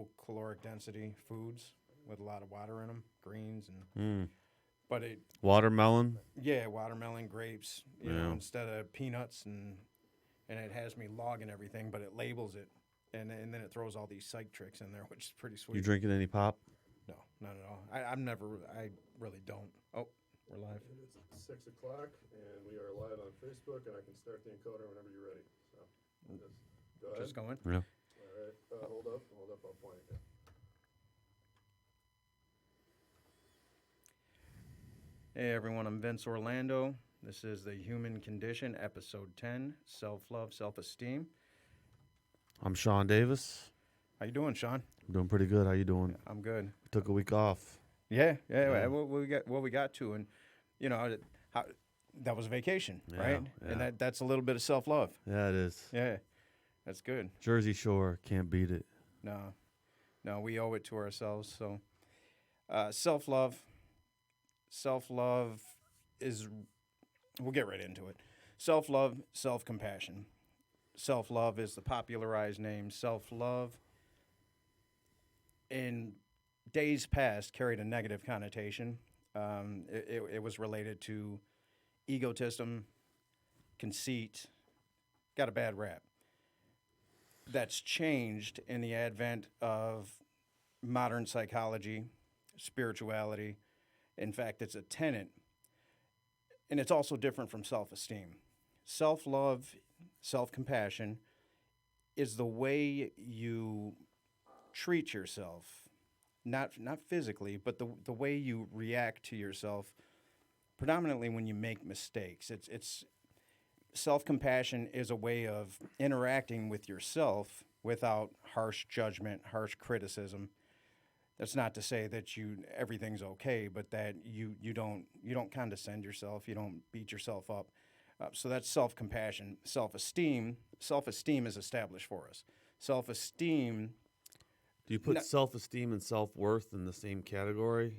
low caloric density foods with a lot of water in them, greens and. But Watermelon. yeah, watermelon, grapes. Yeah. Instead of peanuts and it has me logging everything, but it labels it, and then it throws all these psych tricks in there, which is pretty sweet. You drinking any pop? No, not at all. I really don't. Oh, we're live. It's 6 o'clock, and we are live on Facebook, and I can start the encoder whenever you're ready. So, just go ahead. Just going. Yeah. All right, hold up, I'll point it. Hey everyone, I'm Vince Orlando. This is the Human Condition, Episode 10, Self-Love, Self-Esteem. I'm Sean Davis. How you doing, Sean? I'm doing pretty good. How you doing? I'm good. Took a week off. Yeah. What we got to, and that was vacation, right? Yeah. And that's a little bit of self-love. Yeah, it is. Yeah, that's good. Jersey Shore, can't beat it. No, we owe it to ourselves. So, self-love is, we'll get right into it. Self-love, self-compassion. Self-love is the popularized name. Self-love, in days past, carried a negative connotation. It was related to egotism, conceit, got a bad rap. That's changed in the advent of modern psychology, spirituality. In fact, it's a tenet, and it's also different from self-esteem. Self-love, self-compassion is the way you treat yourself, not physically, but the way you react to yourself, predominantly when you make mistakes. It's self-compassion is a way of interacting with yourself without harsh judgment, harsh criticism. That's not to say that everything's okay, but that you don't condescend yourself, you don't beat yourself up. So that's self-compassion. Self-esteem is established for us. Self-esteem. Do you put self-esteem and self-worth in the same category?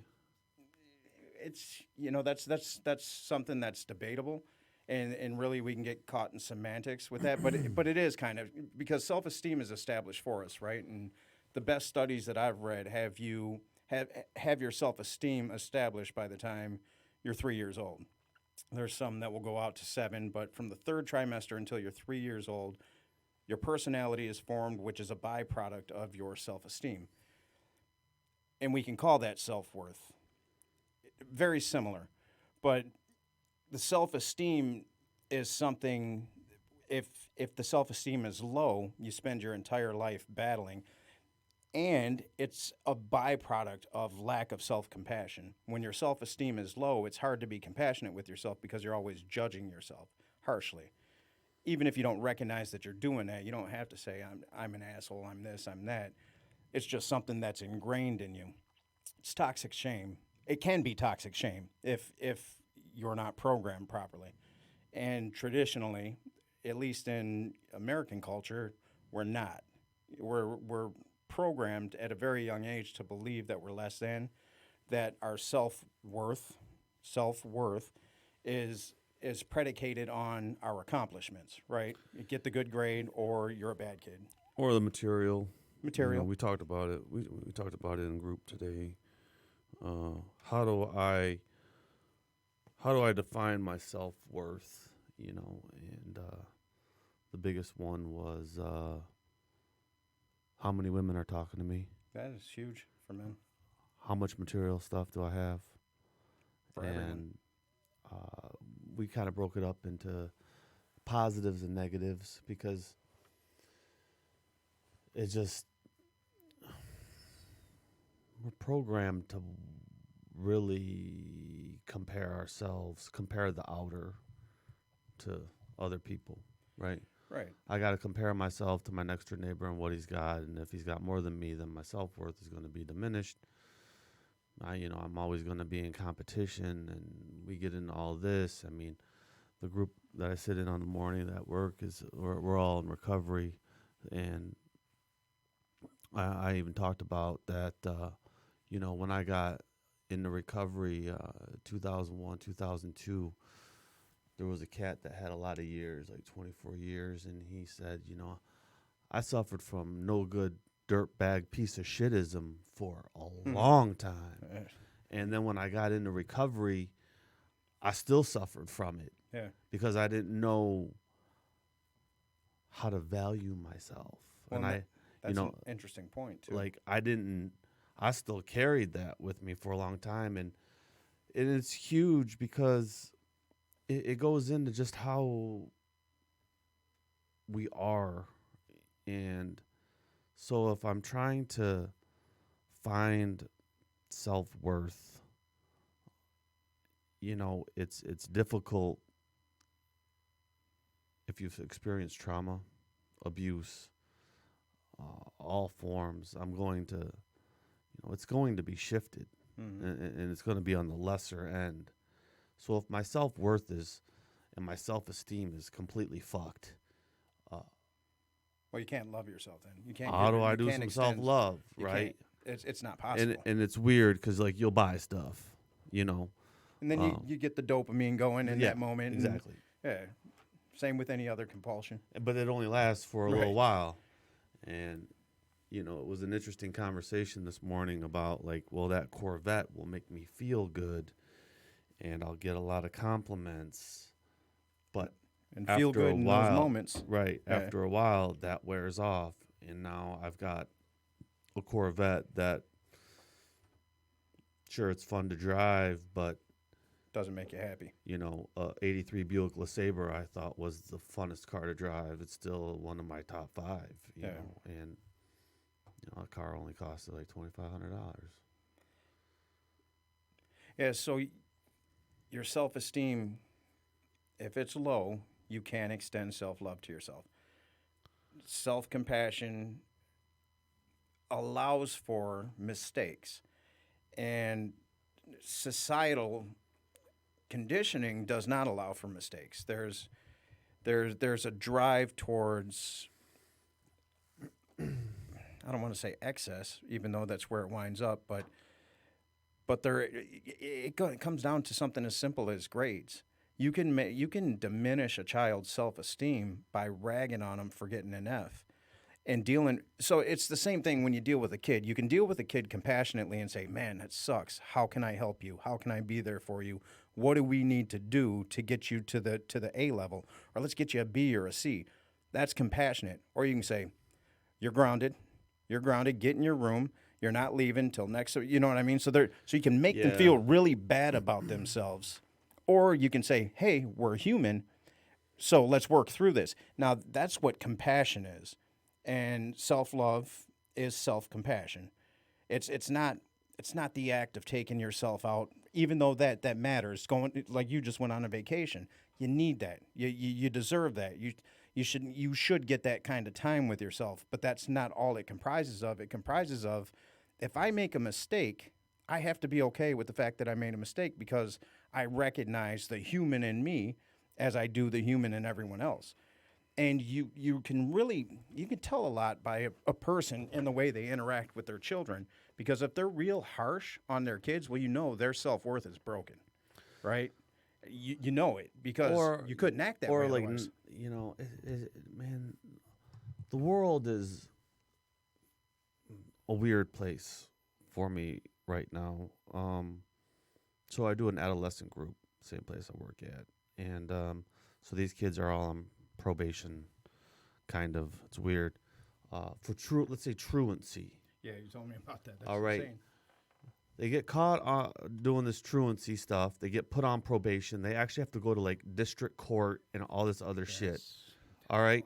It's that's something that's debatable, and really we can get caught in semantics with that. But it is kind of, because self-esteem is established for us, right? And the best studies that I've read have your self-esteem established by the time you're 3 years old. There's some that will go out to 7, but from the third trimester until you're 3 years old, your personality is formed, which is a byproduct of your self-esteem. And we can call that self-worth. Very similar. But the self-esteem is something, if the self-esteem is low, you spend your entire life battling. And it's a byproduct of lack of self-compassion. When your self-esteem is low, it's hard to be compassionate with yourself because you're always judging yourself harshly. Even if you don't recognize that you're doing that, you don't have to say, I'm an asshole, I'm this, I'm that. It's just something that's ingrained in you. It's toxic shame. It can be toxic shame if you're not programmed properly. And traditionally, at least in American culture, we're not. We're programmed at a very young age to believe that we're less than, that our self-worth is predicated on our accomplishments, right? You get the good grade or you're a bad kid. Or the material. Material. We talked about it. We talked about it in group today. How do I define my self-worth, and the biggest one was how many women are talking to me? That is huge for men. How much material stuff do I have? For everyone. We kind of broke it up into positives and negatives because it's just, we're programmed to really compare the outer to other people, right? Right. I got to compare myself to my next door neighbor and what he's got, and if he's got more than me, then my self-worth is going to be diminished. I'm always going to be in competition, and we get into all this. I mean, the group that I sit in on the morning at work we're all in recovery, and I even talked about that. When I got into recovery, 2001, 2002. There was a cat that had a lot of years, like 24 years, and he said, I suffered from no good dirtbag piece of shitism for a long time. Yeah. And then when I got into recovery, I still suffered from it Yeah. because I didn't know how to value myself. Well, and I, that's you know, an interesting point too. like I still carried that with me for a long time. And it's huge because it goes into just how we are. And so if I'm trying to find self-worth, it's difficult if you've experienced trauma, abuse, all forms. It's going to be shifted, and it's going to be on the lesser end. So if my self-worth and my self-esteem is completely fucked, well, you can't love yourself then. You can't. how do I do some self-love, you right? It's not possible. And it's weird because like you'll buy stuff, and then you get the dopamine going in that moment. Exactly. Yeah. Same with any other compulsion. But it only lasts for a Right. little while. And, it was an interesting conversation this morning about like, well, that Corvette will make me feel good and I'll get a lot of compliments. But And feel after good a in while, those moments. right, Yeah. after a while, that wears off. And now I've got a Corvette that, sure, it's fun to drive, but Doesn't make you happy. 83 Buick LeSabre I thought was the funnest car to drive. It's still one of my top 5, you know, and a car only costed like $2,500. Yeah, so your self-esteem, if it's low, you can extend self-love to yourself. Self-compassion allows for mistakes, and societal conditioning does not allow for mistakes. There's a drive towards, I don't want to say excess, even though that's where it winds up, but it comes down to something as simple as grades. You can diminish a child's self-esteem by ragging on them for getting an F. And so it's the same thing when you deal with a kid. You can deal with a kid compassionately and say, man, that sucks. How can I help you? How can I be there for you? What do we need to do to get you to the A level? Or let's get you a B or a C. That's compassionate. Or you can say, you're grounded. You're grounded. Get in your room. You're not leaving till next. You know what I mean? So you can make them feel really bad about themselves. Or you can say, hey, we're human, so let's work through this. Now, that's what compassion is. And self-love is self-compassion. It's not the act of taking yourself out, even though that matters. Going like you just went on a vacation. You need that. You deserve that. You should get that kind of time with yourself. But that's not all it comprises of. It comprises of, if I make a mistake, I have to be okay with the fact that I made a mistake because I recognize the human in me as I do the human in everyone else. And you can tell a lot by a person in the way they interact with their children, because if they're real harsh on their kids, well, their self-worth is broken, right? You know it because you couldn't act that way. Or like, otherwise. man, the world is a weird place for me right now. So I do an adolescent group, same place I work at. And so these kids are all on probation, kind of. It's weird. For let's say truancy. Yeah, you told me about that. That's all right. insane. They get caught doing this truancy stuff. They get put on probation. They actually have to go to like district court and all this other shit. All right.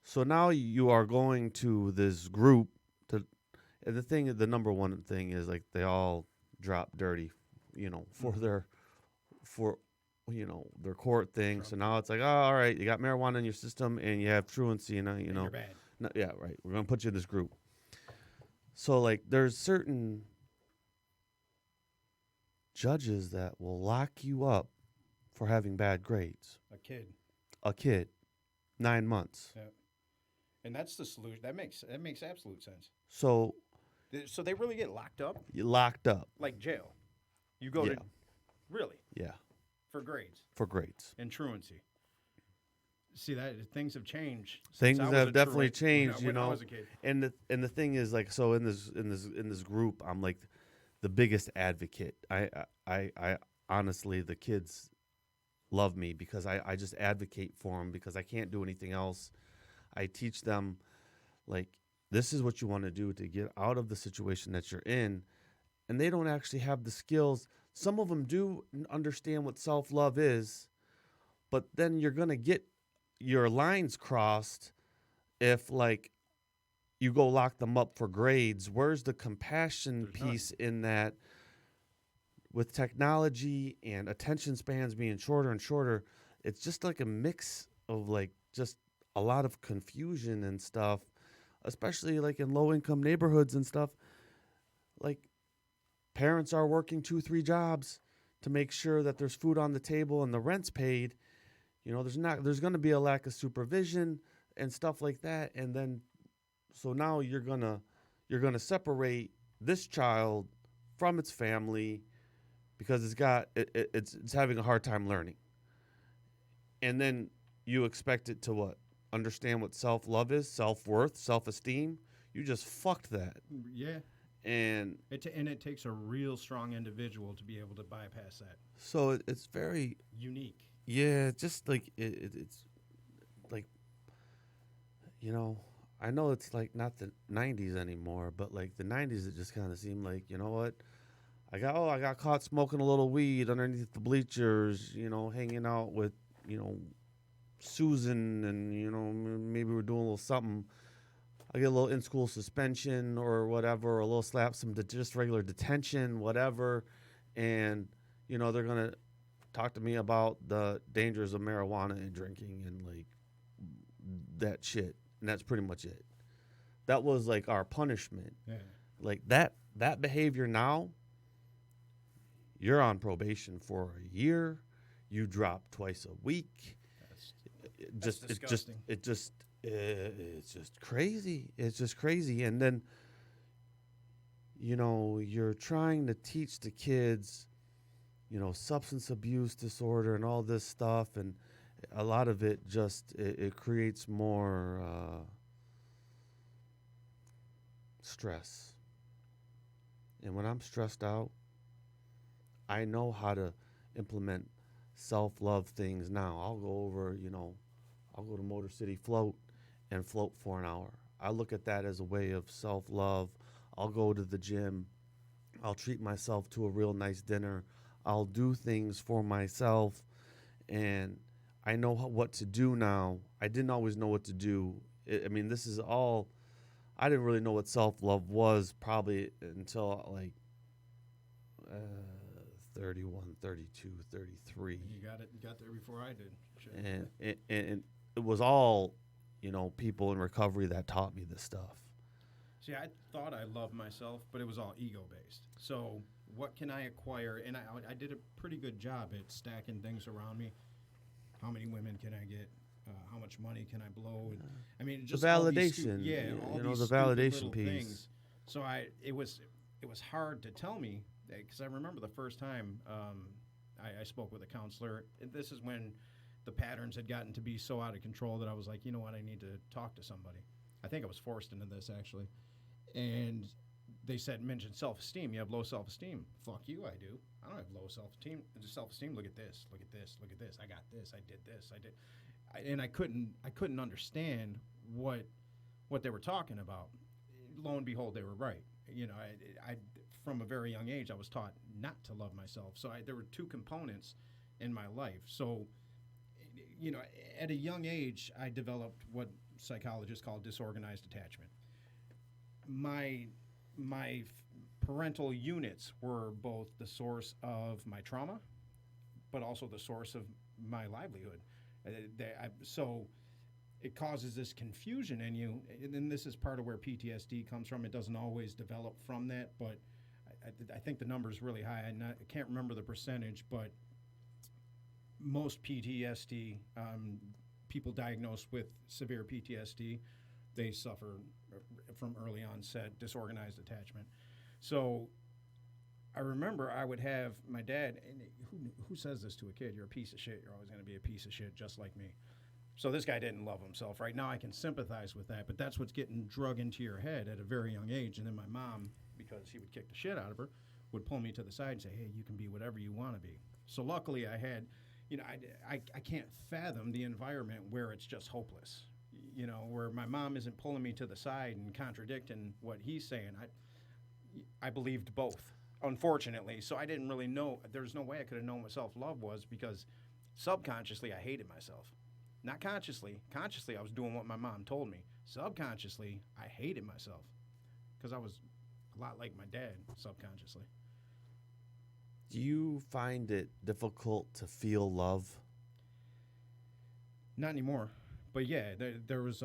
So now you are going to this group and the number one thing is like they all drop dirty, for their court thing. So now it's like, oh, all right, you got marijuana in your system and you have truancy, and You're bad. Yeah, right. We're gonna put you in this group. So like, there's certain judges that will lock you up for having bad grades. A kid, 9 months. Yeah. And that's the solution. That makes absolute sense. So they really get locked up? You locked up. Like jail. You go to really? Yeah. For grades. For grades. And truancy. See that things have changed. Things since I was have a definitely truant changed, when I was a kid. And the thing is, like, so in this group, I'm like the biggest advocate. I honestly, the kids love me because I just advocate for them because I can't do anything else. I teach them, like, this is what you want to do to get out of the situation that you're in, and they don't actually have the skills. Some of them do understand what self-love is, but then you're gonna get your lines crossed if, like, you go lock them up for grades. Where's the compassion There's none. piece in that? With technology and attention spans being shorter and shorter, it's just like a mix of, like, just a lot of confusion and stuff, especially like in low income neighborhoods and stuff. Like, parents are working 2-3 jobs to make sure that there's food on the table and the rent's paid. There's going to be a lack of supervision and stuff like that. And then, so now you're going to separate this child from its family because it's having a hard time learning. And then you expect it to what? Understand what self-love is, self-worth, self-esteem. You just fucked that. Yeah. And it takes a real strong individual to be able to bypass that. so it's very Unique. Yeah, just like it's like, I know it's like not the 90s anymore, but like the 90s, it just kind of seemed like, you know what? I got caught smoking a little weed underneath the bleachers, hanging out with, Susan, and, maybe we're doing a little something. I get a little in-school suspension or whatever, or a little slap, just regular detention, whatever. And, they're going to talk to me about the dangers of marijuana and drinking and, like, that shit. And that's pretty much it. That was, like, our punishment. Yeah. Like, that behavior now, you're on probation for a year. You drop twice a week. That's disgusting. It's just crazy. It's just crazy. And then, you're trying to teach the kids, substance abuse disorder and all this stuff. And a lot of it just, it creates more stress. And when I'm stressed out, I know how to implement self-love things now. I'll go to Motor City Float and float for an hour. I look at that as a way of self-love. I'll go to the gym. I'll treat myself to a real nice dinner. I'll do things for myself, and I know what to do now. I didn't always know what to do. This is all, I didn't really know what self-love was probably until, like, 31, 32, 33. You got there before I did. Shit. And it was all, people in recovery that taught me this stuff. See, I thought I loved myself, but it was all ego-based. So what can I acquire? And I did a pretty good job at stacking things around me. How many women can I get? How much money can I blow? And, just the validation. all these the stupid validation little piece. Things. So it was hard to tell me, because I remember the first time I spoke with a counselor. And this is when the patterns had gotten to be so out of control that I was like, you know what, I need to talk to somebody. I think I was forced into this, actually. And they mention self-esteem. You have low self-esteem. Fuck you, I do. I don't have low self-esteem. Look at this. Look at this. Look at this. I got this. I did this. I did. And I couldn't understand what they were talking about. Lo and behold, they were right. I from a very young age, I was taught not to love myself. So there were two components in my life. So, at a young age, I developed what psychologists call disorganized attachment. My parental units were both the source of my trauma, but also the source of my livelihood. So it causes this confusion in you, and this is part of where PTSD comes from. It doesn't always develop from that, but I think the number is really high. I can't remember the percentage, but most PTSD, people diagnosed with severe PTSD, they suffer from early onset disorganized attachment. So I remember I would have my dad, and who says this to a kid? You're a piece of shit. You're always going to be a piece of shit just like me. So this guy didn't love himself. Right now I can sympathize with that, but that's what's getting drug into your head at a very young age. And then my mom, because he would kick the shit out of her, would pull me to the side and say, hey, you can be whatever you want to be. So luckily I had, I can't fathom the environment where it's just hopeless. Where my mom isn't pulling me to the side and contradicting what he's saying. I believed both, unfortunately. So I didn't really know. There's no way I could have known what self-love was because subconsciously I hated myself. Not consciously. Consciously, I was doing what my mom told me. Subconsciously, I hated myself because I was a lot like my dad subconsciously. Do you find it difficult to feel love? Not anymore. But yeah, there was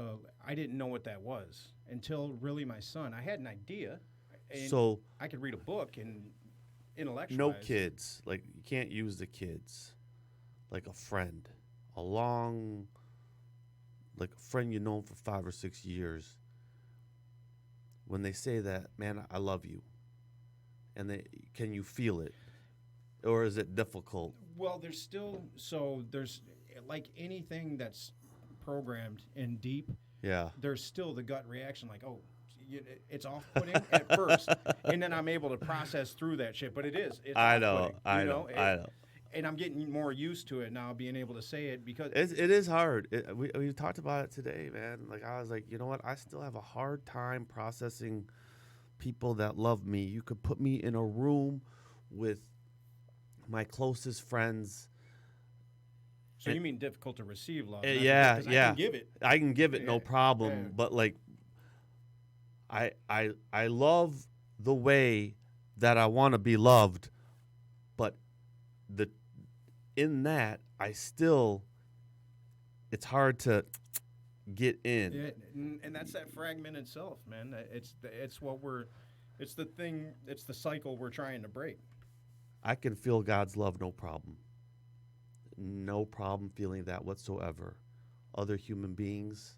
I didn't know what that was until really my son. I had an idea. And So I could read a book and intellectualize. no kids. Like, you can't use the kids. Like a friend. Like a friend you know for 5 or 6 years. When they say that, man, I love you. And can you feel it? Or is it difficult? Well, there's like anything that's programmed and deep, Yeah. there's still the gut reaction like, oh, it's off-putting at first, and then I'm able to process through that shit. But it's I know. off-putting, I know. And I'm getting more used to it now, being able to say it because It is hard. We talked about it today, man. Like, I was like, you know what? I still have a hard time processing people that love me. You could put me in a room with my closest friends. So you mean difficult to receive love? Yeah. I can give it. I can give it no problem. Yeah. But like, I love the way that I want to be loved, but in that it's hard to get in. Yeah, and that's that fragmented self, man. It's the cycle we're trying to break. I can feel God's love, no problem. No problem feeling that whatsoever. Other human beings,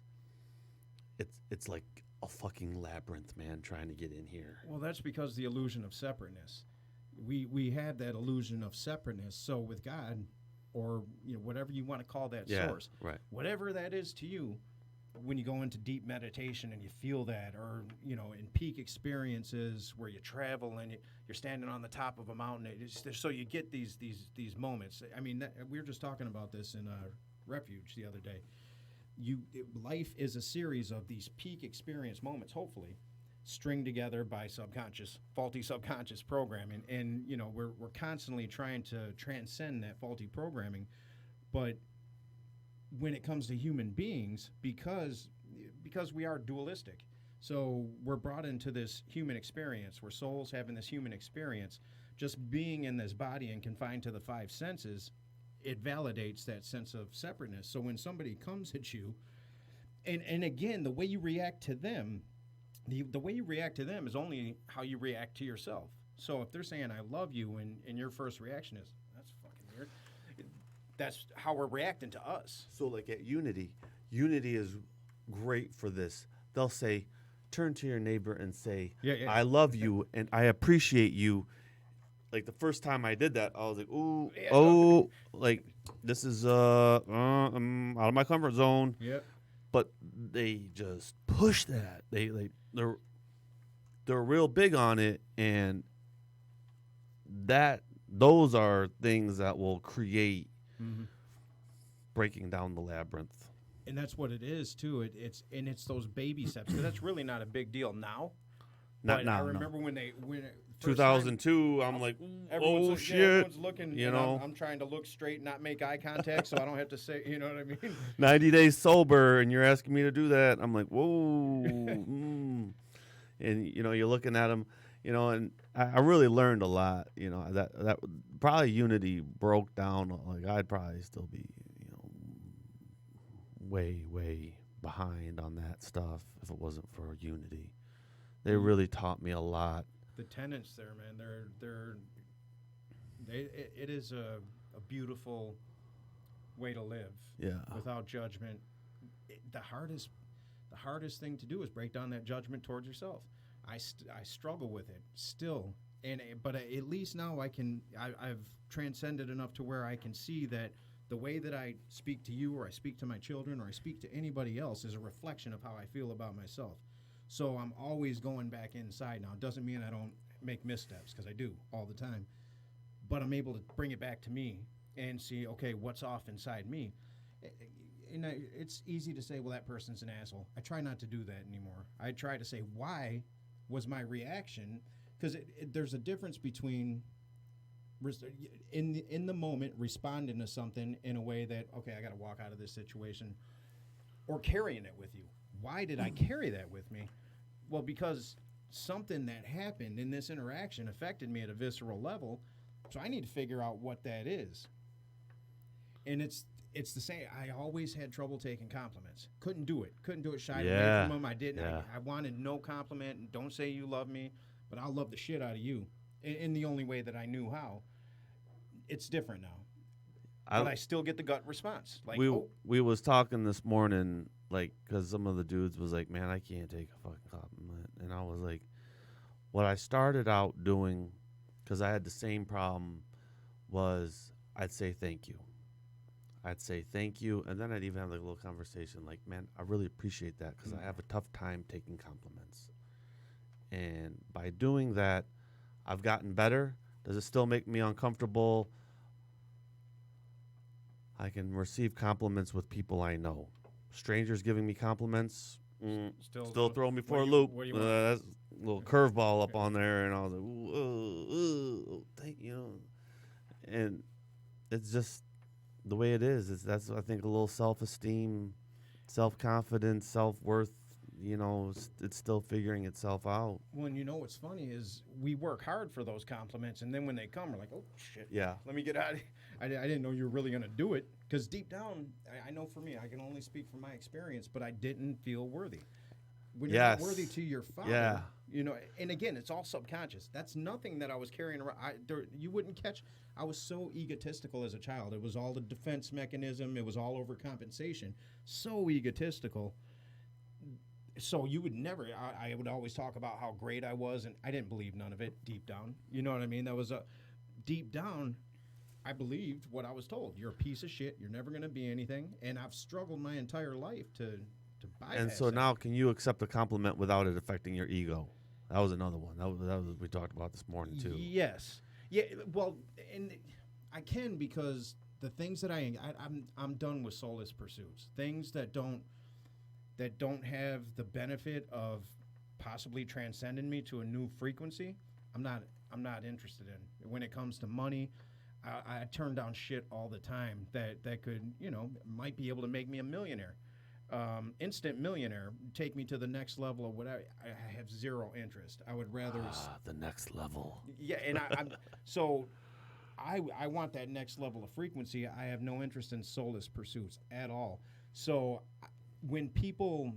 it's like a fucking labyrinth, man, trying to get in here. Well, that's because the illusion of separateness. We had that illusion of separateness. So with God, or whatever you want to call that source, right? Whatever that is to you, when you go into deep meditation and you feel that, or in peak experiences where you travel and you're standing on the top of a mountain, so you get these moments. I mean, we were just talking about this in Refuge the other day. Life is a series of these peak experience moments, hopefully stringed together by faulty subconscious programming, and we're constantly trying to transcend that faulty programming. But when it comes to human beings, because we are dualistic, so we're brought into this human experience. We're souls having this human experience. Just being in this body and confined to the 5 senses, it validates that sense of separateness. So when somebody comes at you, and again, the way you react to them, the way you react to them is only how you react to yourself. So if they're saying I love you, and your first reaction is that's fucking weird, that's how we're reacting to us. So like at Unity is great for this. They'll say, turn to your neighbor and say, I love you and I appreciate you. Like the first time I did that, I was like, ooh, like this is I'm out of my comfort zone. Yep. But they just push that. They're real big on it, and those are things that will create breaking down the labyrinth. And that's what it is too. It's those baby steps. 'Cause that's really not a big deal now. Not now. I remember when 2002, I'm like, oh shit! Everyone's looking. You know, I'm trying to look straight, not make eye contact, so I don't have to say. You know what I mean? 90 days sober, and you're asking me to do that. I'm like, whoa. And you're looking at them, and I really learned a lot. That probably Unity broke down. Like I'd probably still be, way behind on that stuff if it wasn't for Unity. They really taught me a lot. The tenets there, man, it is a beautiful way to live. Yeah. Without judgment. The hardest thing to do is break down that judgment towards yourself. I struggle with it still, but at least now I've transcended enough to where I can see that The way that I speak to you or I speak to my children or I speak to anybody else is a reflection of how I feel about myself. So I'm always going back inside now. It doesn't mean I don't make missteps, because I do all the time. But I'm able to bring it back to me and see, okay, what's off inside me. And it's easy to say, well, that person's an asshole. I try not to do that anymore. I try to say, why was my reaction? Because there's a difference between in the moment responding to something in a way that, okay, I got to walk out of this situation, or carrying it with you. Why did I carry that with me? Well, because something that happened in this interaction affected me at a visceral level, so I need to figure out what that is. And it's the same. I always had trouble taking compliments. Couldn't do it. Shied away from them. I didn't. Yeah. I wanted no compliment. And don't say you love me, but I'll love the shit out of you in the only way that I knew how. It's different now. But I still get the gut response. Like, we was talking this morning, like, because some of the dudes was like, man, I can't take a fucking compliment. And I was like, what I started out doing, because I had the same problem, was I'd say thank you. And then I'd even have like a little conversation like, man, I really appreciate that, because I have a tough time taking compliments. And by doing that, I've gotten better. Does it still make me uncomfortable? I can receive compliments with people I know. Strangers giving me compliments, still throw me for a loop. That's a little curveball up on there, and I was like, thank you. And it's just the way it is. That's, I think, a little self-esteem, self-confidence, self-worth. It's still figuring itself out. Well, and what's funny is we work hard for those compliments, and then when they come, we're like, oh, shit. Yeah. Let me get out of here. I didn't know you were really going to do it, because deep down, I know for me, I can only speak from my experience, but I didn't feel worthy. When you're not worthy to your father, and again, it's all subconscious. That's nothing that I was carrying around. You wouldn't catch. I was so egotistical as a child. It was all the defense mechanism. It was all overcompensation. So egotistical. So you would never, I would always talk about how great I was, and I didn't believe none of it deep down. You know what I mean? That was deep down, I believed what I was told. You're a piece of shit. You're never going to be anything. And I've struggled my entire life to bypass And so that. now, can you accept a compliment without it affecting your ego? That was another one. That was we talked about this morning too. Yes. Yeah. Well, and I can, because the things that I'm done with soulless pursuits. Things that don't have the benefit of possibly transcending me to a new frequency, I'm not interested in. When it comes to money, I turn down shit all the time that could, might be able to make me a millionaire. Instant millionaire, take me to the next level of whatever. I have zero interest. I would rather the next level. Yeah, and I want that next level of frequency. I have no interest in soulless pursuits at all. So when people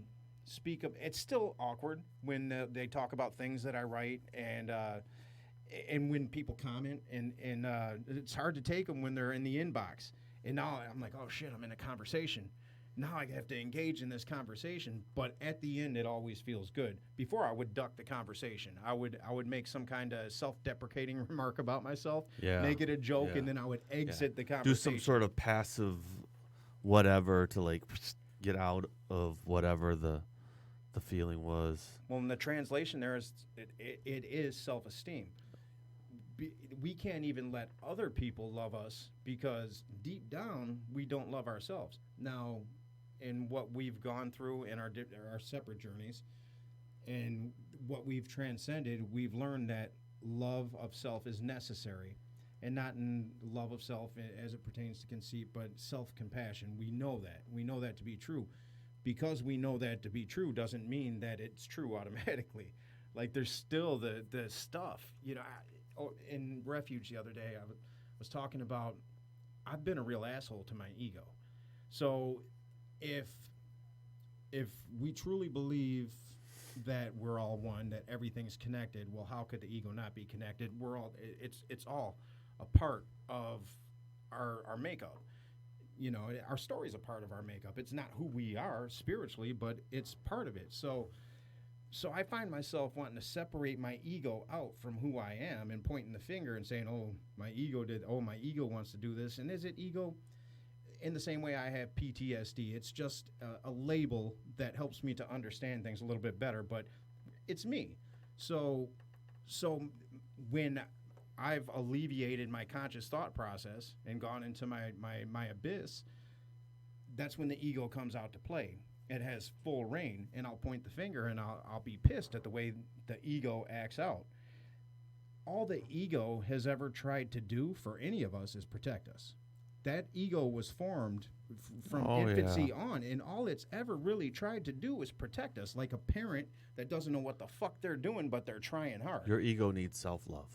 speak of, it's still awkward when they talk about things that I write, and when people comment, and it's hard to take them when they're in the inbox. And now I'm like, oh shit, I'm in a conversation. Now I have to engage in this conversation, but at the end, it always feels good. Before, I would duck the conversation. I would make some kind of self-deprecating remark about myself, make it a joke, and then I would exit the conversation. Do some sort of passive whatever to like get out of whatever the feeling was. Well, in the translation there is it is self-esteem. We can't even let other people love us, because deep down we don't love ourselves. Now, in what we've gone through in our separate journeys and what we've transcended, we've learned that love of self is necessary, and not in love of self as it pertains to conceit, but self-compassion. We know that to be true. Because we know that to be true doesn't mean that it's true automatically. Like, there's still the stuff, in Refuge the other day, I was talking about, I've been a real asshole to my ego. So if we truly believe that we're all one, that everything's connected, well, how could the ego not be connected? It's all a part of our makeup. Our story's a part of our makeup. It's not who we are spiritually, but it's part of it. So I find myself wanting to separate my ego out from who I am, and pointing the finger and saying, oh, my ego wants to do this. And is it ego? in the same way I have PTSD. It's just a label that helps me to understand things a little bit better, but it's me. So when I've alleviated my conscious thought process and gone into my abyss, that's when the ego comes out to play. It has full reign, and I'll point the finger and I'll be pissed at the way the ego acts out. All the ego has ever tried to do for any of us is protect us. That ego was formed from infancy on, and all it's ever really tried to do is protect us, like a parent that doesn't know what the fuck they're doing, but they're trying hard. Your ego needs self-love.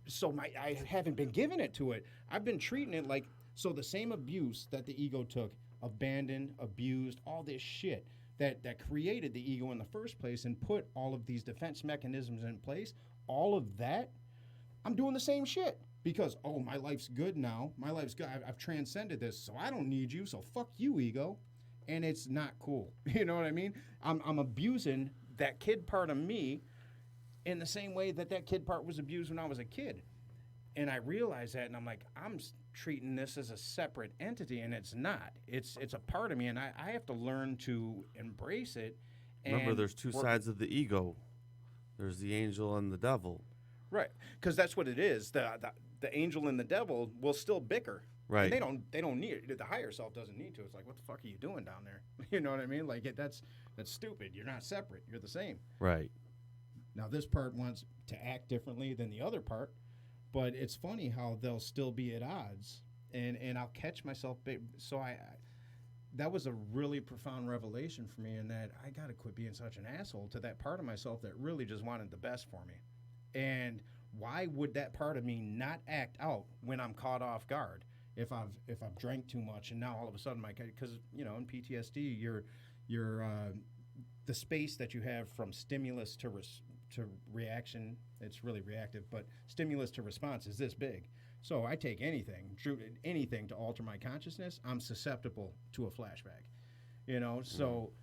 So I haven't been giving it to it. I've been treating it like, so the same abuse that the ego took, abandoned, abused, all this shit that created the ego in the first place and put all of these defense mechanisms in place, all of that, I'm doing the same shit. Because, oh, my life's good now. My life's good. I've transcended this, so I don't need you, so fuck you, ego. And it's not cool. You know what I mean? I'm abusing that kid part of me in the same way that kid part was abused when I was a kid. And I realized that, and I'm like, I'm treating this as a separate entity, and it's not. It's a part of me, and I have to learn to embrace it. And Remember, there's two sides of the ego. There's the angel and the devil. Right, because that's what it is. The angel and the devil will still bicker. Right. And they don't need it. The higher self doesn't need to. It's like, what the fuck are you doing down there? You know what I mean? Like that's stupid. You're not separate. You're the same. Right. Now this part wants to act differently than the other part, but it's funny how they'll still be at odds, and I'll catch myself. So I that was a really profound revelation for me, in that I got to quit being such an asshole to that part of myself that really just wanted the best for me. And why would that part of me not act out when I'm caught off guard? If I've drank too much and now all of a sudden because in PTSD you're the space that you have from stimulus to reaction, it's really reactive, but stimulus to response is this big. So I take anything to alter my consciousness, I'm susceptible to a flashback. So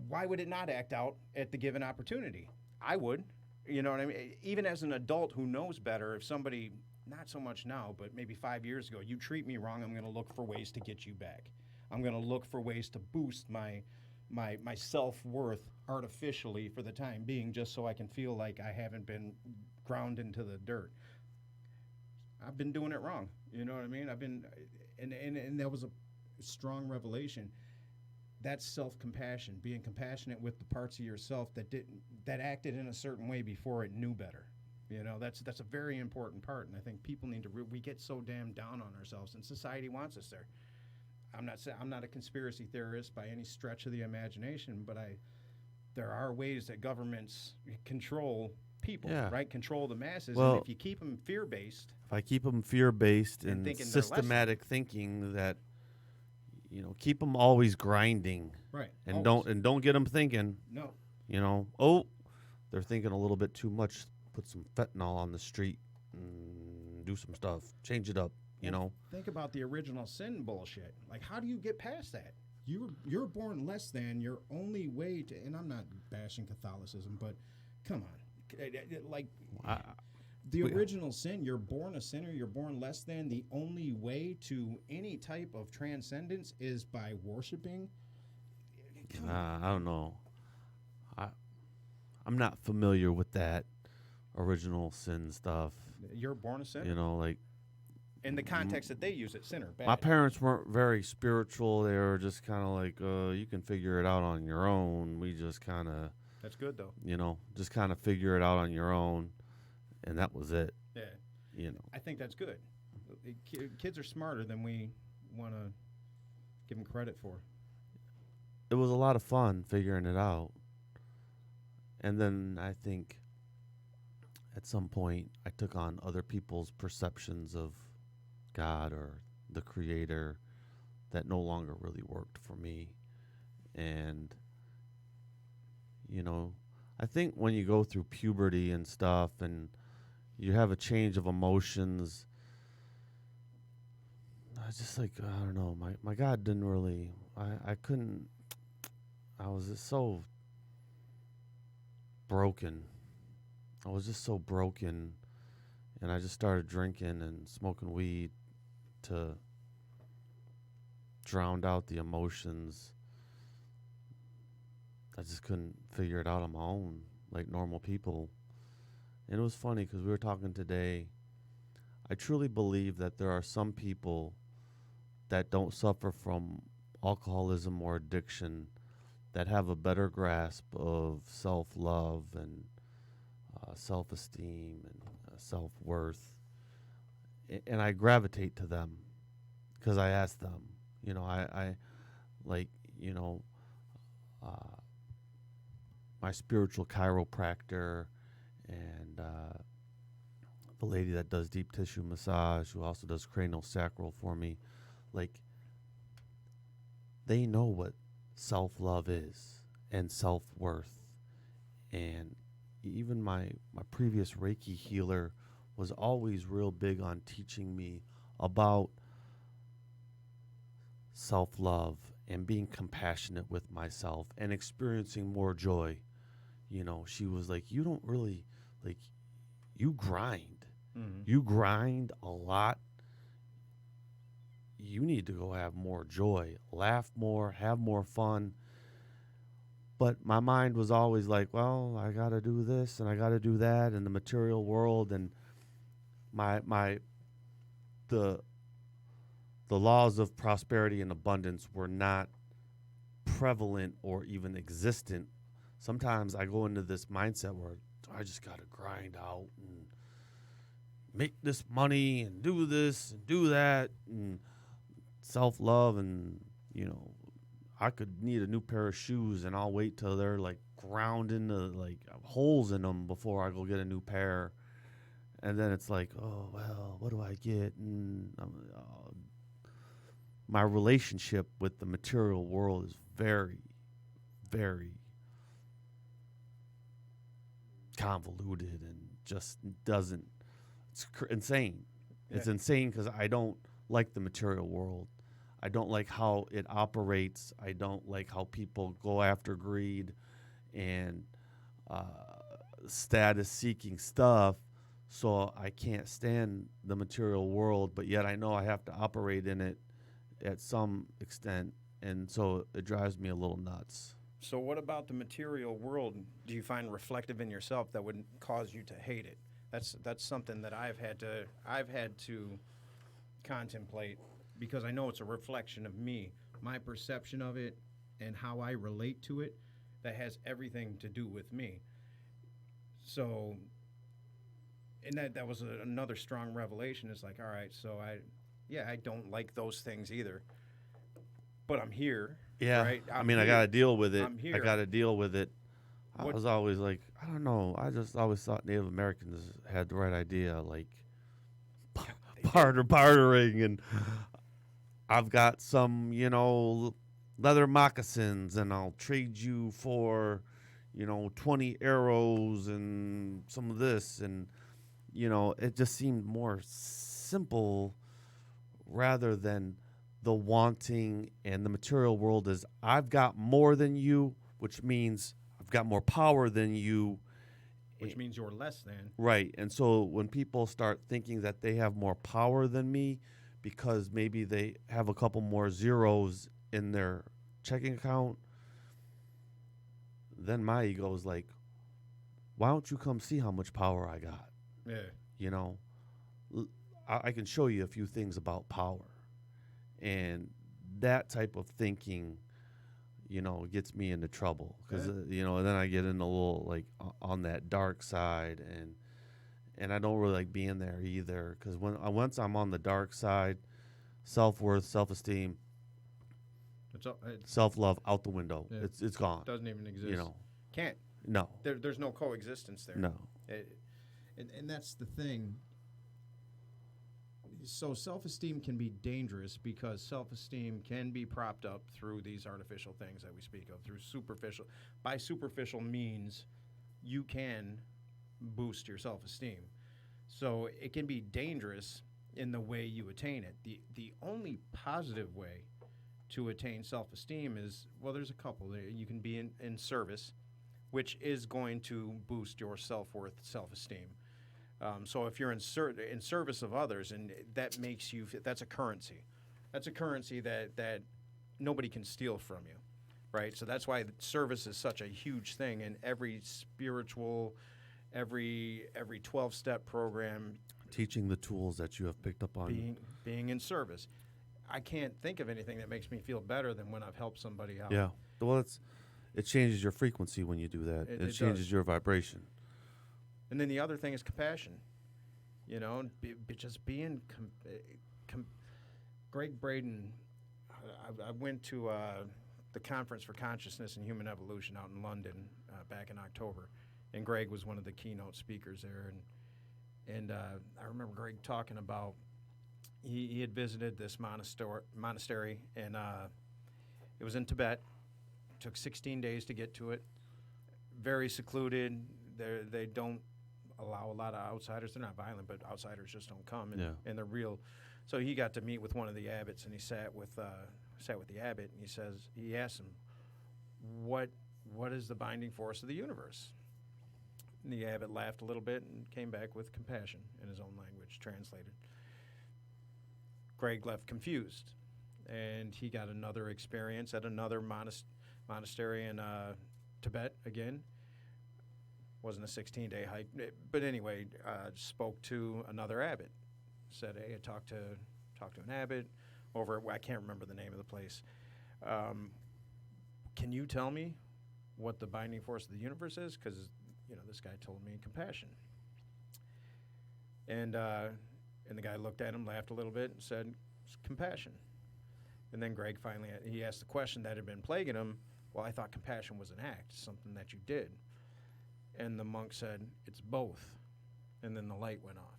why would it not act out at the given opportunity? I would, you know what I mean? Even as an adult who knows better, if somebody, not so much now, but maybe 5 years ago, you treat me wrong, I'm going to look for ways to get you back. I'm going to look for ways to boost my self-worth artificially for the time being, just so I can feel like I haven't been ground into the dirt. I've been doing it wrong. You know what I mean? And that was a strong revelation. That's self-compassion, being compassionate with the parts of yourself that acted in a certain way before it knew better. That's a very important part, and I think people need to. We get so damn down on ourselves, and society wants us there. I'm not a conspiracy theorist by any stretch of the imagination, but there are ways that governments control people, right? Control the masses, and if you keep them fear-based. If I keep them fear-based and systematic less, thinking that. Keep them always grinding, right? And don't get them thinking. No. They're thinking a little bit too much. Put some fentanyl on the street, and do some stuff. Change it up. Think about the original sin bullshit. Like, how do you get past that? You're born less than. Your only way to, and I'm not bashing Catholicism, but come on, the original sin, you're born a sinner, you're born less than. The only way to any type of transcendence is by worshiping. I don't know. I'm not familiar with that original sin stuff. You're born a sinner? In the context that they use it, sinner, bad. My parents weren't very spiritual. They were just kind of like, you can figure it out on your own. We just kind of... That's good, though. Just kind of figure it out on your own. And that was it. Yeah. I think that's good. Kids are smarter than we want to give them credit for. It was a lot of fun figuring it out. And then I think at some point I took on other people's perceptions of God or the Creator that no longer really worked for me. And, I think when you go through puberty and stuff and you have a change of emotions, I was just like, I don't know, my God didn't really, I was just so broken. I was just so broken, and I just started drinking and smoking weed to drowned out the emotions. I just couldn't figure it out on my own, like normal people. And it was funny because we were talking today. I truly believe that there are some people that don't suffer from alcoholism or addiction that have a better grasp of self-love and self-esteem and self-worth. And I gravitate to them because I ask them. I like, uh, my spiritual chiropractor and the lady that does deep tissue massage, who also does cranial sacral for me, like, they know what self-love is and self-worth. And even my previous Reiki healer was always real big on teaching me about self-love and being compassionate with myself and experiencing more joy. She was like, you don't really, like, you grind. Mm-hmm. You grind a lot. You need to go have more joy, laugh more, have more fun. But my mind was always like, well, I got to do this and I got to do that in the material world, and the laws of prosperity and abundance were not prevalent or even existent. Sometimes I go into this mindset where I just got to grind out and make this money and do this and do that and self-love, and I could need a new pair of shoes and I'll wait till they're like ground into like holes in them before I go get a new pair. And then it's like, oh, well, what do I get? And my relationship with the material world is very, very convoluted and just doesn't. It's insane. It's insane because I don't like the material world. I don't like how it operates. I don't like how people go after greed and status-seeking stuff. So I can't stand the material world, but yet I know I have to operate in it at some extent, and so it drives me a little nuts. So what about the material world do you find reflective in yourself that would cause you to hate it? That's something that I've had to contemplate, because I know it's a reflection of me, my perception of it, and how I relate to it. That has everything to do with me. So, and that was another strong revelation. It's like, all right, so I don't like those things either, but I'm here. Yeah, right? I mean, I got to deal with it. I'm here. I got to deal with it. I What- was always like, I don't know. I just always thought Native Americans had the right idea, like bartering, and I've got some, leather moccasins, and I'll trade you for, 20 arrows and some of this, and it just seemed more simple rather than the wanting. And the material world is, I've got more than you, which means I've got more power than you. Which means you're less than. Right. And so when people start thinking that they have more power than me because maybe they have a couple more zeros in their checking account, then my ego is like, why don't you come see how much power I got? Yeah. I can show you a few things about power. And that type of thinking, gets me into trouble because, and then I get in a little like on that dark side, and I don't really like being there either, because once I'm on the dark side, self-worth, self-esteem, self-love out the window. Yeah. It's gone. Doesn't even exist. Can't. No. There's no coexistence there. No. And that's the thing. So self-esteem can be dangerous because self-esteem can be propped up through these artificial things that we speak of, through superficial. By superficial means, you can boost your self-esteem. So it can be dangerous in the way you attain it. The only positive way to attain self-esteem is, well, there's a couple. You can be in service, which is going to boost your self-worth, self-esteem. So if you're in service of others, and that makes you, that's a currency. That's a currency that nobody can steal from you, right? So that's why service is such a huge thing, and every spiritual, every 12-step program, Teaching the tools that you have picked up on. being in service. I can't think of anything that makes me feel better than when I've helped somebody out. Yeah. Well, it changes your frequency when you do that. It It changes does. your vibration. And then the other thing is compassion. And just being. Greg Braden, I went to the Conference for Consciousness and Human Evolution out in London back in October, and Greg was one of the keynote speakers there. And I remember Greg talking about he had visited this monastery, and it was in Tibet. It took 16 days to get to it. Very secluded. They don't allow a lot of outsiders. They're not violent, but outsiders just don't come, and they're real. So he got to meet with one of the abbots, and he sat with the abbot, and he asked him, what is the binding force of the universe? And the abbot laughed a little bit and came back with compassion in his own language, translated. Greg left confused, and he got another experience at another monastery in Tibet again. Wasn't a 16-day hike, but anyway, spoke to another abbot. Said, hey, I talked to an abbot over, I can't remember the name of the place. Can you tell me what the binding force of the universe is? Because, this guy told me compassion. And the guy looked at him, laughed a little bit, and said, it's compassion. And then Greg finally, he asked the question that had been plaguing him, well, I thought compassion was an act, something that you did. And the monk said, it's both. And then the light went off.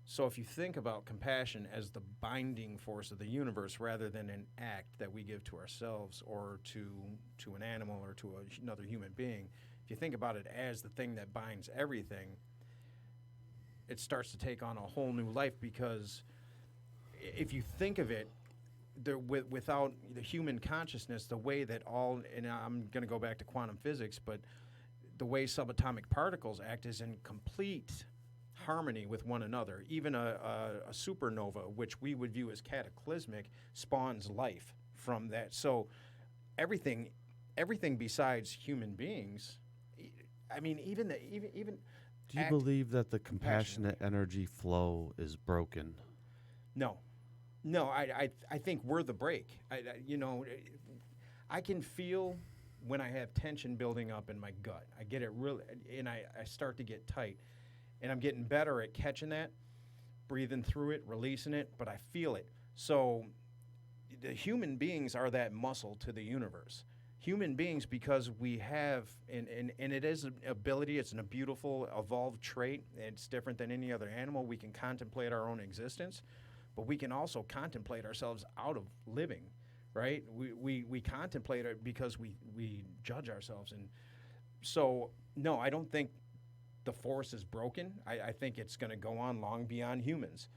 So if you think about compassion as the binding force of the universe rather than an act that we give to ourselves or to an animal or to another human being, if you think about it as the thing that binds everything, it starts to take on a whole new life, because if you think of it, without the human consciousness, the way that and I'm going to go back to quantum physics, but the way subatomic particles act is in complete harmony with one another. Even a supernova, which we would view as cataclysmic, spawns life from that. So everything besides human beings, I mean, even Do you believe that the compassionate energy flow is broken? No, I think we're the break. I can feel when I have tension building up in my gut. I get it really, and I start to get tight. And I'm getting better at catching that, breathing through it, releasing it, but I feel it. So the human beings are that muscle to the universe. Human beings, because we have, and it is an ability, it's a beautiful, evolved trait. It's different than any other animal. We can contemplate our own existence, but we can also contemplate ourselves out of living, right? We contemplate it because we judge ourselves. And so, no, I don't think the force is broken. I think it's going to go on long beyond humans.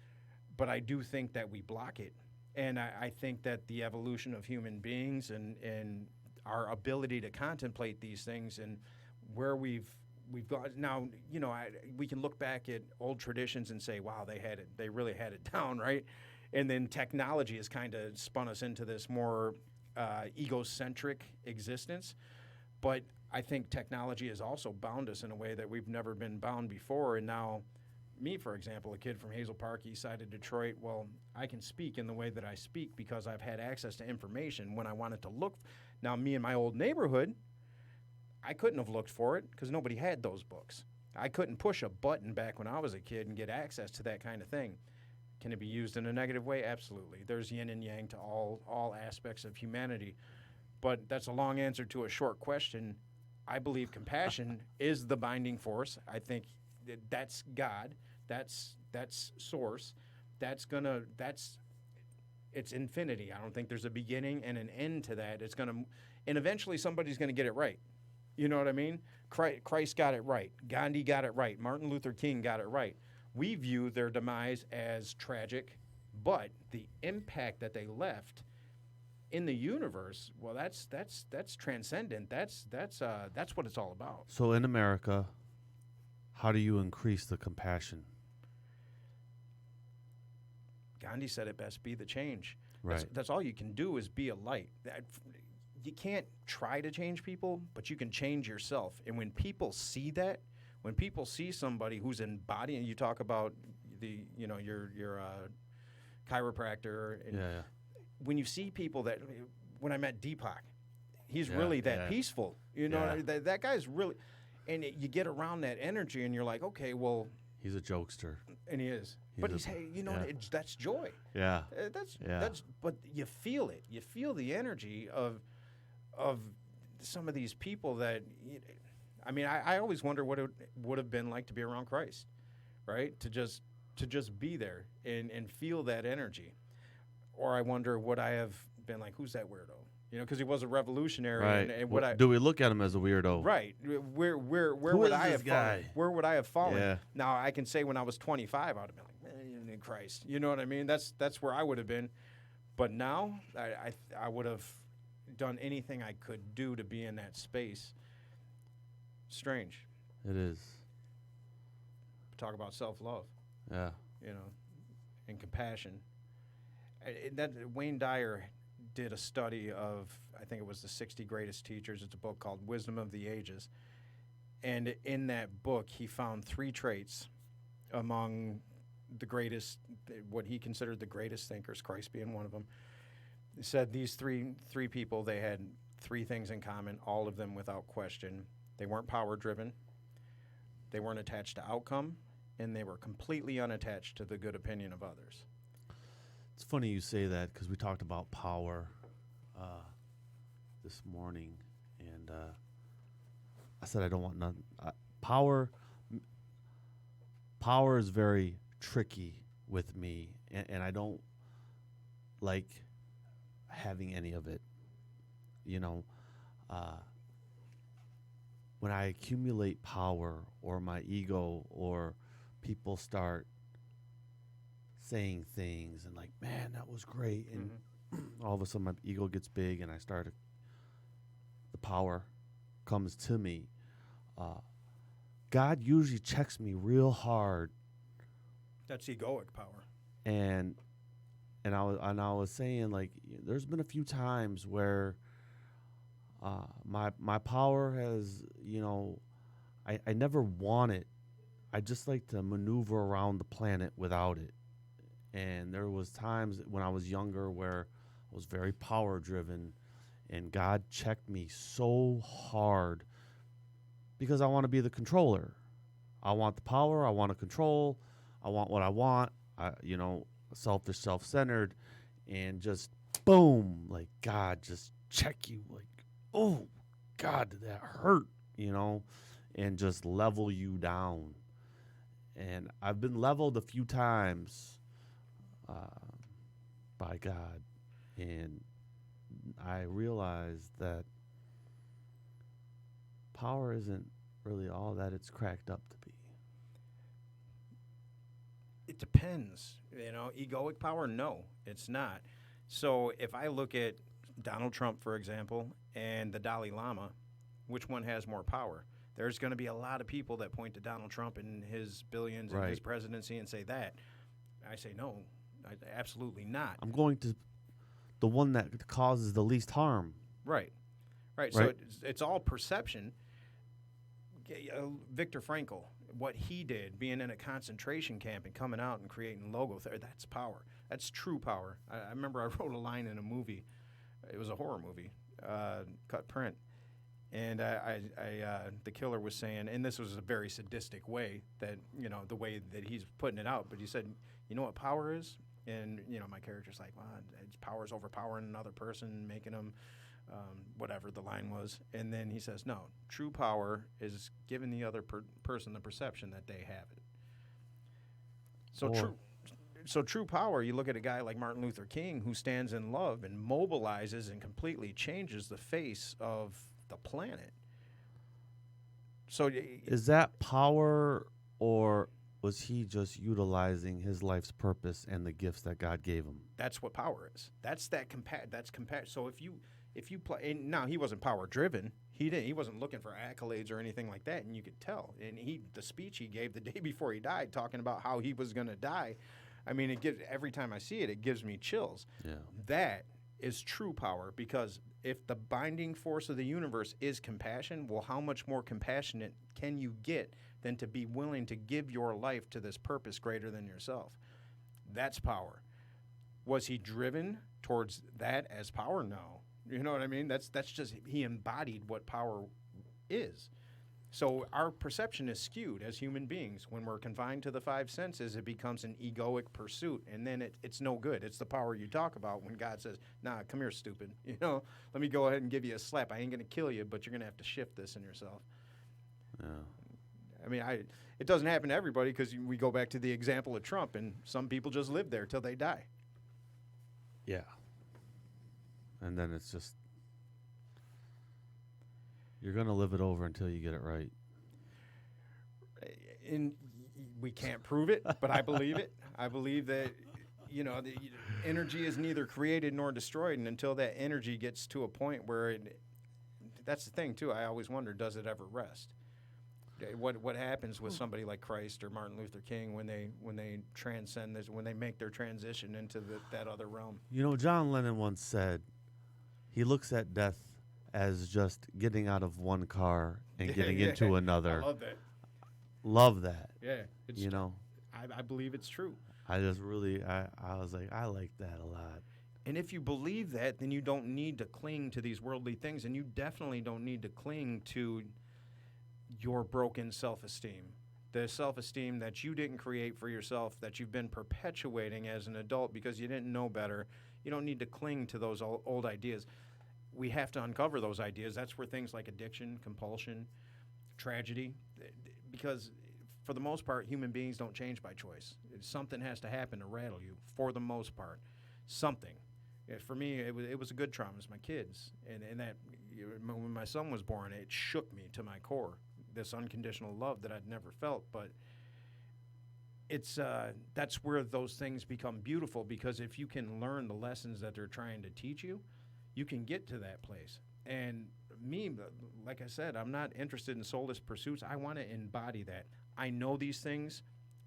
But I do think that we block it. And I think that the evolution of human beings and our ability to contemplate these things and where we've gone now, we can look back at old traditions and say, wow, they really had it down, right? And then technology has kind of spun us into this more egocentric existence. But I think technology has also bound us in a way that we've never been bound before. And now, me, for example, a kid from Hazel Park, east side of Detroit, well, I can speak in the way that I speak because I've had access to information when I wanted to look. Now, me in my old neighborhood, I couldn't have looked for it because nobody had those books. I couldn't push a button back when I was a kid and get access to that kind of thing. Can it be used in a negative way? Absolutely. There's yin and yang to all aspects of humanity. But that's a long answer to a short question. I believe compassion is the binding force. I think that's God. That's source. It's infinity. I don't think there's a beginning and an end to that. And eventually somebody's gonna get it right. You know what I mean? Christ got it right. Gandhi got it right. Martin Luther King got it right. We view their demise as tragic, but the impact that they left in the universe, well, that's transcendent. That's what it's all about. So in America, how do you increase the compassion? Gandhi said it best: be the change. Right. That's all you can do is be a light. You can't try to change people, but you can change yourself. And when people see that, when people see somebody who's embodying, you talk about your chiropractor. And Yeah. when you see people that, when I met Deepak, he's Yeah, really that yeah. peaceful. You know, Yeah. that guy's really, and you get around that energy, and you're like, okay, well, He's a jokester. and he is. He's But a- he's, hey, yeah. that's joy. Yeah. That's. But you feel it. You feel the energy of some of these people that. I mean, I always wonder what it would have been like to be around Christ, right? To just be there and feel that energy, or I wonder would I have been like, who's that weirdo? You know, because he was a revolutionary, Right. and what I Do we look at him as a weirdo? right where Who would is I this have guy? fallen? Where would I have fallen? Yeah. Now I can say when I was 25, I would have been like, man, in Christ. You know what I mean? That's where I would have been. But now I would have done anything I could do to be in that space. Strange. It is. Talk about self-love, Yeah. you know, and compassion. That Wayne Dyer did a study of, I think it was the 60 greatest teachers. It's a book called Wisdom of the Ages. And in that book, he found 3 traits among the greatest, what he considered the greatest thinkers, Christ being one of them. He said these three people, they had 3 things in common, all of them without question. They weren't power-driven, they weren't attached to outcome, and they were completely unattached to the good opinion of others. It's funny you say that because we talked about power this morning, and I said I don't want none. Power is very tricky with me, and I don't like having any of it. You know, when I accumulate power or my ego or people start saying things and like, man, that was great. And all of a sudden my ego gets big and the power comes to me. God usually checks me real hard. That's egoic power. And I was saying, like, there's been a few times where my power has, I never want it. I just like to maneuver around the planet without it. And there was times when I was younger where I was very power driven, and God checked me so hard because I want to be the controller. I want the power. I want to control. I want what I want. Selfish, self-centered, and just boom, like God just check you, like, oh God, did that hurt, and just level you down. And I've been leveled a few times by God, and I realized that power isn't really all that it's cracked up to be. It depends. Egoic power, no, it's not. So if I look at Donald Trump, for example, and the Dalai Lama, which one has more power? There's going to be a lot of people that point to Donald Trump and his billions and his presidency and say that. I say no, absolutely not. I'm going to the one that causes the least harm. Right. So it's all perception. Viktor Frankl, what he did, being in a concentration camp and coming out and creating logotherapy, that's power. That's true power. I remember I wrote a line in a movie. It was a horror movie, cut print. And the killer was saying, and this was a very sadistic way that, the way that he's putting it out, but he said, you know what power is? And, my character's like, well, it's power's overpowering another person, making them whatever the line was. And then he says, no, true power is giving the other person the perception that they have it. So true power, you look at a guy like Martin Luther King who stands in love and mobilizes and completely changes the face of the planet. So is that power, or was he just utilizing his life's purpose and the gifts that God gave him? That's what power is. That's So if you play, and now he wasn't power driven. He wasn't looking for accolades or anything like that, and you could tell. And the speech he gave the day before he died, talking about how he was going to die, I mean, it gives every time I see it, it gives me chills. Yeah. That is true power, because if the binding force of the universe is compassion, well, how much more compassionate can you get than to be willing to give your life to this purpose greater than yourself? That's power. Was he driven towards that as power? No. You know what I mean? That's just, he embodied what power is. So our perception is skewed as human beings. When we're confined to the five senses, it becomes an egoic pursuit, and then it's no good. It's the power you talk about when God says, nah, come here, stupid. You know, let me go ahead and give you a slap. I ain't going to kill you, but you're going to have to shift this in yourself. Yeah. I mean, it doesn't happen to everybody, because we go back to the example of Trump, and some people just live there till they die. Yeah. And then it's just, you're going to live it over until you get it right. And we can't prove it, but I believe it. I believe that, you know, the energy is neither created nor destroyed, and until that energy gets to a point where that's the thing too. I always wonder, does it ever rest? What happens with somebody like Christ or Martin Luther King when they transcend this, when they make their transition into that other realm? You know, John Lennon once said he looks at death as just getting out of one car and getting into another. I love that. Love that. Yeah, it's, You know, I believe it's true. I just really, I was like, I like that a lot. And if you believe that, then you don't need to cling to these worldly things, and you definitely don't need to cling to your broken self-esteem. The self-esteem that you didn't create for yourself, that you've been perpetuating as an adult because you didn't know better. You don't need to cling to those old ideas. We have to uncover those ideas. That's where things like addiction, compulsion, tragedy, because for the most part, human beings don't change by choice. Something has to happen to rattle you, for the most part. Something. For me, it was a good trauma. It's my kids. And that, when my son was born, it shook me to my core, this unconditional love that I'd never felt. But it's that's where those things become beautiful, because if you can learn the lessons that they're trying to teach you, you can get to that place. And me, like I said, I'm not interested in soulless pursuits. I want to embody that. I know these things.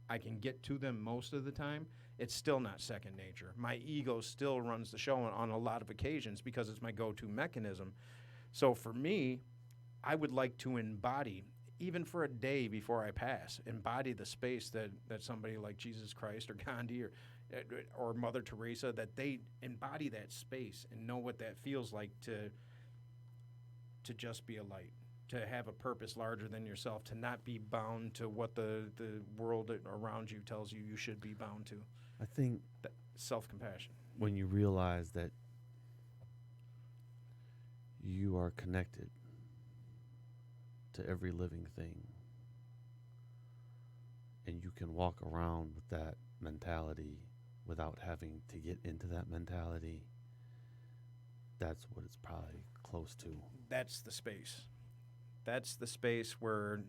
I can get to them most of the time. It's still not second nature. My ego still runs the show on a lot of occasions because it's my go-to mechanism. So for me, I would like to embody, even for a day before I pass, embody the space that somebody like Jesus Christ or Gandhi or Mother Teresa, that they embody that space and know what that feels like to just be a light, to have a purpose larger than yourself, to not be bound to what the world around you tells you should be bound to. I think That self-compassion. when you realize that you are connected to every living thing, and you can walk around with that mentality without having to get into that mentality, that's what it's probably close to. That's the space. That's the space where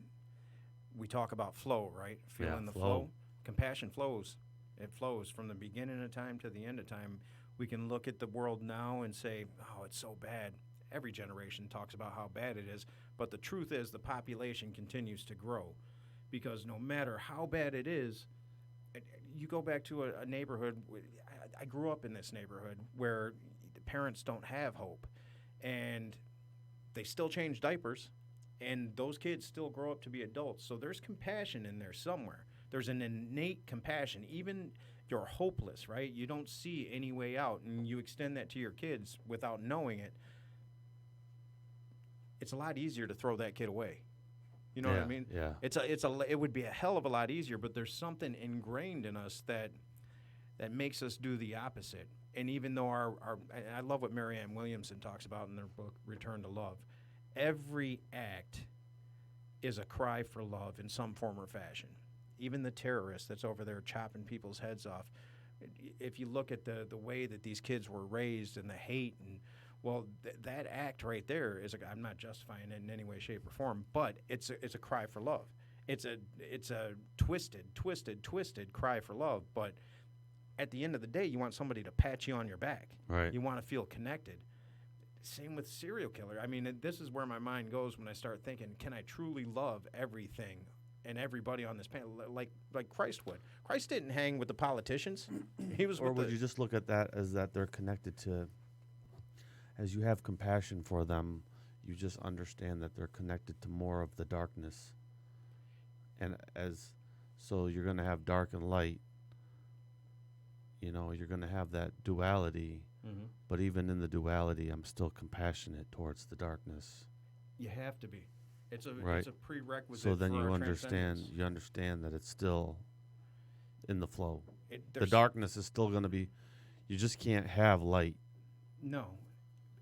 we talk about flow, right? Feeling the flow. Compassion flows. It flows from the beginning of time to the end of time. We can look at the world now and say, oh, it's so bad. Every generation talks about how bad it is. But the truth is the population continues to grow, because no matter how bad it is, you go back to a neighborhood. I grew up in this neighborhood where the parents don't have hope, and they still change diapers, and those kids still grow up to be adults. So there's compassion in there somewhere. There's an innate compassion. Even you're hopeless, right? You don't see any way out, and you extend that to your kids without knowing it. It's a lot easier to throw that kid away. You know what I mean? Yeah. It would be a hell of a lot easier, but there's something ingrained in us that makes us do the opposite. And even though I love what Marianne Williamson talks about in their book, Return to Love. Every act is a cry for love in some form or fashion. Even the terrorist that's over there chopping people's heads off. If you look at the way that these kids were raised and the hate, and well, that act right there is I'm not justifying it in any way, shape, or form, but it's a cry for love. It's a twisted cry for love. But at the end of the day, you want somebody to pat you on your back. Right. You want to feel connected. Same with serial killer. I mean, this is where my mind goes when I start thinking, can I truly love everything and everybody on this panel, like Christ would. Christ didn't hang with the politicians. He was Or with would the, you just look at that as that they're connected to, as you have compassion for them, you just understand that they're connected to more of the darkness. And so you're going to have dark and light. You know, you're going to have that duality. Mhm. But even in the duality, I'm still compassionate towards the darkness. You have to be. It's a Right. it's a prerequisite. So then for you our understand. transcendence. You understand that it's still in the flow. The There's- darkness is still going to be. You just can't have light. No,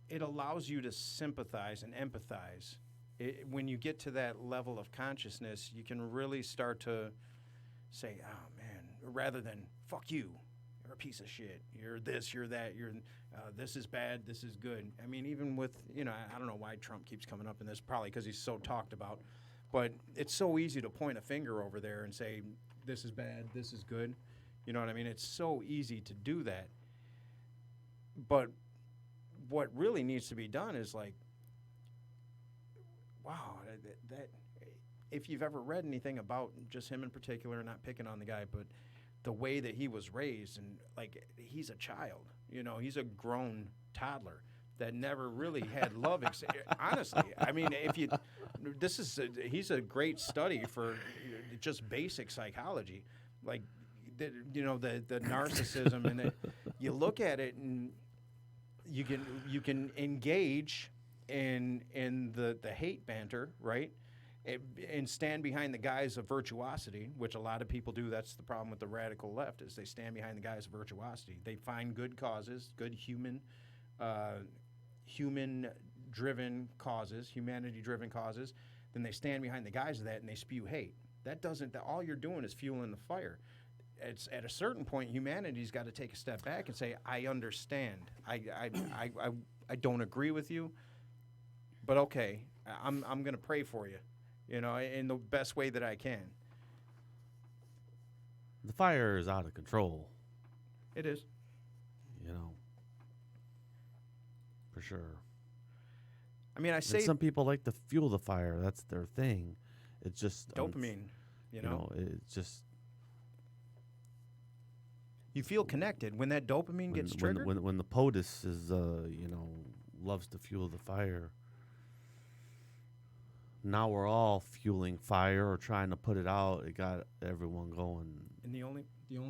it allows you to sympathize and empathize. When you get to that level of consciousness, you can really start to say, "Oh man," rather than "fuck you." You're a piece of shit. You're this. You're that. You're this is bad. This is good. I mean, even with I don't know why Trump keeps coming up in this. Probably because he's so talked about. But it's so easy to point a finger over there and say this is bad. This is good. You know what I mean? It's so easy to do that. But what really needs to be done is like, wow, that if you've ever read anything about just him in particular, not picking on the guy, but the way that he was raised, and like he's a child, he's a grown toddler that never really had love. Honestly, I mean, he's a great study for just basic psychology, like the narcissism, and you look at it and you can engage in the hate banter, right? And stand behind the guise of virtuosity, which a lot of people do. That's the problem with the radical left, is they stand behind the guise of virtuosity. They find good causes, good human-driven causes, humanity-driven causes. Then they stand behind the guise of that, and they spew hate. All you're doing is fueling the fire. It's at a certain point, humanity's got to take a step back and say, I understand. I don't agree with you, but okay, I'm going to pray for you. In the best way that I can. The fire is out of control. It is. For sure. I mean, I say and some people like to fuel the fire. That's their thing. It's just dopamine. It's just. You feel connected when that dopamine gets triggered. When the POTUS is, loves to fuel the fire. Now we're all fueling fire or trying to put it out. It got everyone going. And the only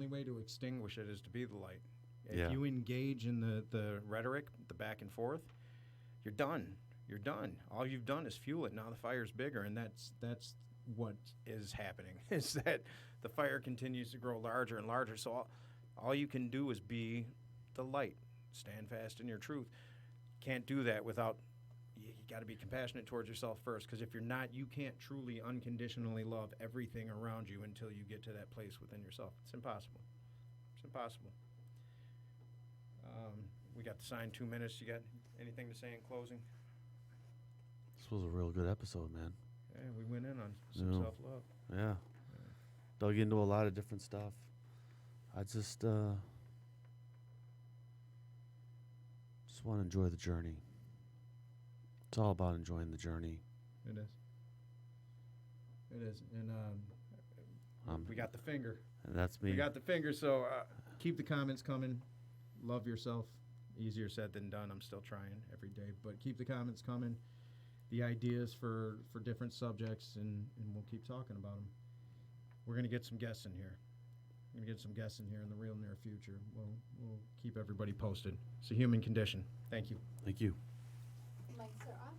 way to extinguish it is to be the light. If Yeah. you engage in the rhetoric, the back and forth, you're done. You're done. All you've done is fuel it. Now the fire's bigger, and that's what is happening. Is that the fire continues to grow larger and larger. So all you can do is be the light. Stand fast in your truth. Can't do that without. You got to be compassionate towards yourself first, because if you're not, you can't truly unconditionally love everything around you until you get to that place within yourself. It's impossible. It's impossible. We got the sign 2 minutes. You got anything to say in closing? This was a real good episode, man. Yeah, we went in on some Yeah. self-love. Yeah. Dug into a lot of different stuff. I just want to enjoy the journey. It's all about enjoying the journey. It is. It is. And we got the finger. And that's me. We got the finger, so keep the comments coming. Love yourself. Easier said than done. I'm still trying every day. But keep the comments coming. The ideas for different subjects, and we'll keep talking about them. We're going to get some guests in here. We're going to get some guests in here in the real near future. We'll keep everybody posted. It's a human condition. Thank you. Thank you. Mics are off.